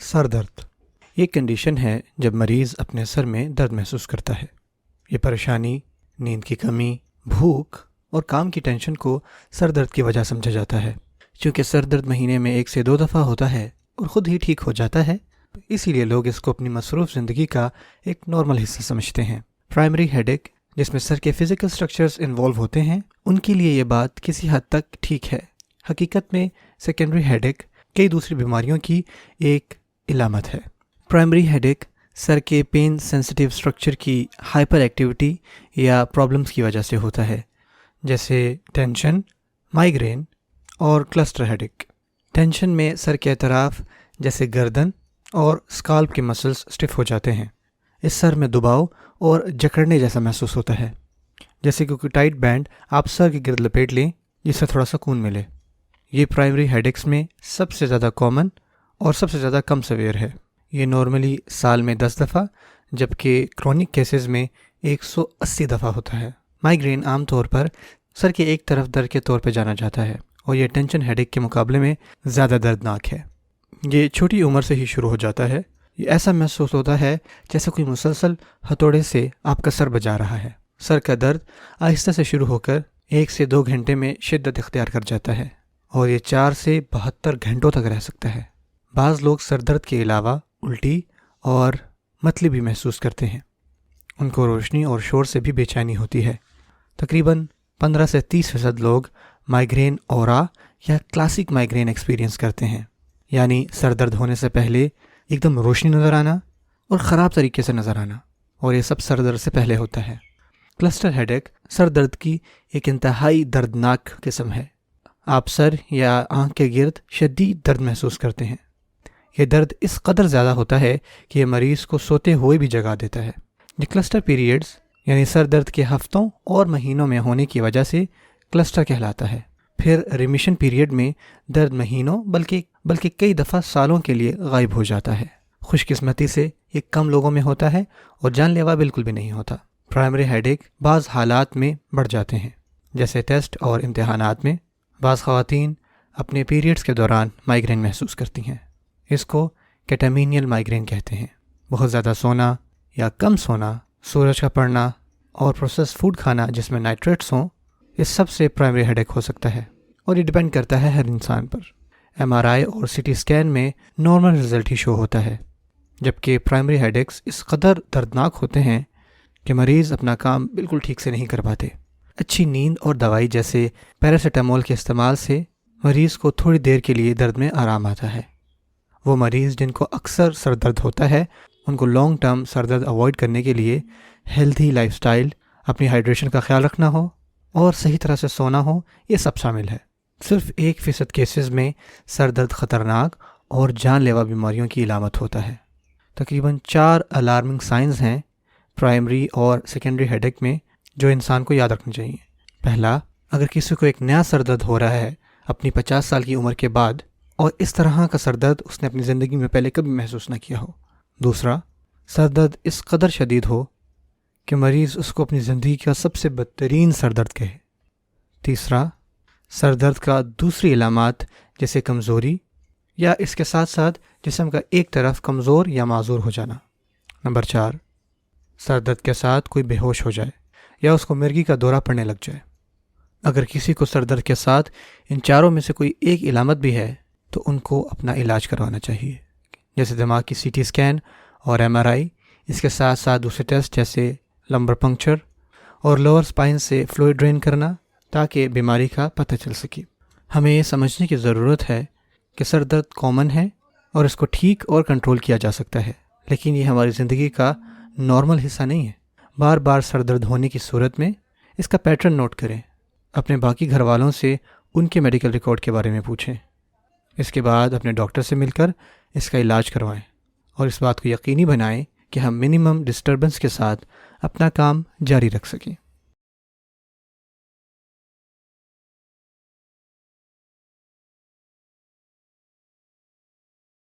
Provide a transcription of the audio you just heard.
سر درد یہ کنڈیشن ہے جب مریض اپنے سر میں درد محسوس کرتا ہے۔ یہ پریشانی نیند کی کمی، بھوک اور کام کی ٹینشن کو سر درد کی وجہ سمجھا جاتا ہے۔ چونکہ سر درد مہینے میں 1 سے 2 دفعہ ہوتا ہے اور خود ہی ٹھیک ہو جاتا ہے، اسی لیے لوگ اس کو اپنی مصروف زندگی کا ایک نارمل حصہ سمجھتے ہیں۔ پرائمری ہیڈ ایک جس میں سر کے فزیکل سٹرکچرز انوالو ہوتے ہیں، ان کے لیے یہ بات کسی حد تک ٹھیک ہے۔ حقیقت میں سیکنڈری ہیڈ ایک کئی دوسری بیماریوں کی ایک علامت ہے۔ پرائمری ہیڈ ایک سر کے پین سینسٹیو سٹرکچر کی ہائپر ایکٹیویٹی یا پرابلمز کی وجہ سے ہوتا ہے، جیسے ٹینشن، مائیگرین اور کلسٹر ہیڈ ایک۔ ٹینشن میں سر کے اطراف جیسے گردن اور اسکالپ کے مسلز اسٹف ہو جاتے ہیں۔ اس سر میں دباؤ اور جکڑنے جیسا محسوس ہوتا ہے، جیسے کہ کوئی ٹائٹ بینڈ آپ سر کے گرد لپیٹ لیں جس سے تھوڑا سکون ملے۔ یہ پرائمری ہیڈ ایکس میں سب سے زیادہ کامن اور سب سے زیادہ کم سویئر ہے۔ یہ نارملی سال میں 10 دفعہ جبکہ کرونک کیسز میں 180 دفعہ ہوتا ہے۔ مائیگرین عام طور پر سر کے ایک طرف درد کے طور پہ جانا جاتا ہے اور یہ ٹینشن ہیڈ ایک کے مقابلے میں زیادہ دردناک ہے۔ یہ چھوٹی عمر سے ہی شروع ہو جاتا ہے۔ یہ ایسا محسوس ہوتا ہے جیسے کوئی مسلسل ہتھوڑے سے آپ کا سر بجا رہا ہے۔ سر کا درد آہستہ سے شروع ہو کر 1 سے 2 گھنٹے میں شدت اختیار کر جاتا ہے اور یہ 4 سے 72 گھنٹوں تک رہ سکتا ہے۔ بعض لوگ سر درد کے علاوہ الٹی اور متلی بھی محسوس کرتے ہیں۔ ان کو روشنی اور شور سے بھی بے چینی ہوتی ہے۔ تقریباً 15 سے 30% لوگ مائیگرین اورا یا کلاسک مائیگرین ایکسپیرینس کرتے ہیں، یعنی سر درد ہونے سے پہلے ایک دم روشنی نظر آنا اور خراب طریقے سے نظر آنا، اور یہ سب سر درد سے پہلے ہوتا ہے۔ کلسٹر ہیڈ ایک سر درد کی ایک انتہائی دردناک قسم ہے۔ آپ سر یا آنکھ کے گرد شدید درد محسوس کرتے ہیں۔ یہ درد اس قدر زیادہ ہوتا ہے کہ یہ مریض کو سوتے ہوئے بھی جگا دیتا ہے۔ یہ کلسٹر پیریڈز یعنی سر درد کے ہفتوں اور مہینوں میں ہونے کی وجہ سے کلسٹر کہلاتا ہے۔ پھر ریمیشن پیریڈ میں درد مہینوں بلکہ کئی دفعہ سالوں کے لیے غائب ہو جاتا ہے۔ خوش قسمتی سے یہ کم لوگوں میں ہوتا ہے اور جان لیوا بالکل بھی نہیں ہوتا۔ پرائمری ہیڈ ایک بعض حالات میں بڑھ جاتے ہیں، جیسے ٹیسٹ اور امتحانات میں۔ بعض خواتین اپنے پیریڈز کے دوران مائیگرین محسوس کرتی ہیں۔ اس کو کیٹامینیل مائیگرین کہتے ہیں۔ بہت زیادہ سونا یا کم سونا، سورج کا پڑنا اور پروسیس فوڈ کھانا جس میں نائٹریٹس ہوں، اس سب سے پرائمری ہیڈ ایک ہو سکتا ہے، اور یہ ڈیپینڈ کرتا ہے ہر انسان پر۔ MRI اور CT اسکین میں نارمل رزلٹ ہی شو ہوتا ہے، جبکہ پرائمری ہیڈ ایکس اس قدر دردناک ہوتے ہیں کہ مریض اپنا کام بالکل ٹھیک سے نہیں کر پاتے۔ اچھی نیند اور دوائی جیسے پیراسیٹامول کے استعمال سے مریض کو تھوڑی دیر کے لیے درد میں آرام آتا ہے۔ وہ مریض جن کو اکثر سر درد ہوتا ہے، ان کو لانگ ٹرم سر درد اوائڈ کرنے کے لیے ہیلتھی لائف سٹائل، اپنی ہائیڈریشن کا خیال رکھنا ہو اور صحیح طرح سے سونا ہو، یہ سب شامل ہے۔ صرف 1% کیسز میں سر درد خطرناک اور جان لیوا بیماریوں کی علامت ہوتا ہے۔ تقریباً 4 الارمنگ سائنز ہیں پرائمری اور سیکنڈری ہیڈ ایک میں جو انسان کو یاد رکھنا چاہیے۔ پہلا، اگر کسی کو ایک نیا سر درد ہو رہا ہے اپنی 50 سال کی عمر کے بعد، اور اس طرح کا سر درد اس نے اپنی زندگی میں پہلے کبھی محسوس نہ کیا ہو۔ دوسرا، سر درد اس قدر شدید ہو کہ مریض اس کو اپنی زندگی کا سب سے بدترین سر درد کہے۔ تیسرا، سر درد کا دوسری علامات جیسے کمزوری یا اس کے ساتھ ساتھ جسم کا ایک طرف کمزور یا معذور ہو جانا۔ نمبر 4، سر درد کے ساتھ کوئی بے ہوش ہو جائے یا اس کو مرگی کا دورہ پڑنے لگ جائے۔ اگر کسی کو سر درد کے ساتھ ان چاروں میں سے کوئی ایک علامت بھی ہے تو ان کو اپنا علاج کروانا چاہیے، جیسے دماغ کی CT اسکین اور MRI، اس کے ساتھ ساتھ دوسرے ٹیسٹ جیسے لمبر پنکچر اور لوور سپائن سے فلوئڈ ڈرین کرنا، تاکہ بیماری کا پتہ چل سکے۔ ہمیں یہ سمجھنے کی ضرورت ہے کہ سر درد کامن ہے اور اس کو ٹھیک اور کنٹرول کیا جا سکتا ہے، لیکن یہ ہماری زندگی کا نارمل حصہ نہیں ہے۔ بار بار سر درد ہونے کی صورت میں اس کا پیٹرن نوٹ کریں۔ اپنے باقی گھر والوں سے ان کے میڈیکل ریکارڈ کے بارے میں پوچھیں۔ اس کے بعد اپنے ڈاکٹر سے مل کر اس کا علاج کروائیں اور اس بات کو یقینی بنائیں کہ ہم منیمم ڈسٹربنس کے ساتھ اپنا کام جاری رکھ سکیں۔